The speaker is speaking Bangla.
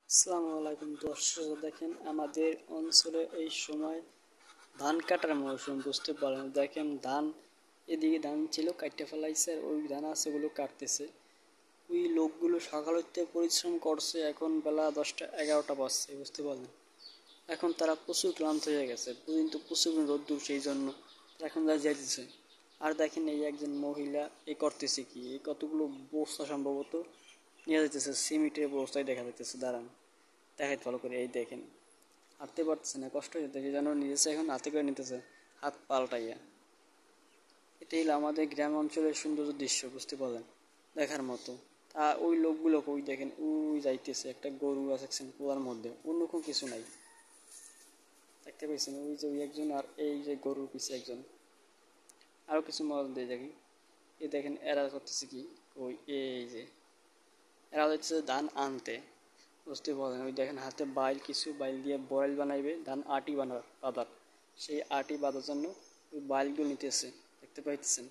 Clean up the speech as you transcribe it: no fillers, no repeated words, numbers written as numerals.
আসসালামু আলাইকুম দর্শক, দেখেন আমাদের অঞ্চলে এই সময় ধান কাটার মৌসুম, বুঝতে পারেন। দেখেন ধান, এদিকে ধান ছিল কাটতে ফেলাইছে, আর ওই ধান আছে ওগুলো কাটতেছে। ওই লোকগুলো সকাল হইতে পরিশ্রম করছে, এখন বেলা 10টা 11টা বাজছে, বুঝতে পারলেন। এখন তারা প্রচুর ক্লান্ত হয়ে গেছে, কিন্তু প্রচুর রোদ্দুর, সেই জন্য তারা এখন যা যাইতেছে। আর দেখেন এই একজন মহিলা এ করতেছে কি, এই কতগুলো বস্তা সম্ভবত নিয়ে যাইতেছে, সিমেন্টের বস্তায় দেখা যাইতেছে। দাঁড়ান দেখাইতে ভালো করে, এই দেখেন হাঁটতে পারতেছে না, কষ্ট হচ্ছে, সেই জন্য নিজেছে এখন হাতে করে নিতেছে, হাত পাল্টাইয়া। এটাই হলো আমাদের গ্রাম অঞ্চলের সুন্দর দৃশ্য, বুঝতে পারলেন, দেখার মতো। তা ওই লোকগুলো ওই দেখেন, ওই যাইতেছে, একটা গরু আছে কুয়ার মধ্যে, অন্য কোনো কিছু নাই, দেখতে পাইছেন। ওই যে ওই একজন, আর এই যে গরুর পিছে একজন। আরো কিছু মডেল দিয়ে দেখি, এই দেখেন এরা করতেছে কি, ওই এই যে এরা হচ্ছে ধান আনতে, বুঝতে পারলেন। ওই দেখেন হাতে বাইল, কিছু বাইল দিয়ে বয়েল বানাইবে, ধান আটি বাঁধার, সেই আটি বাঁধার জন্য ওই বাইলগুলো নিতেছে, দেখতে পাইতেছেন।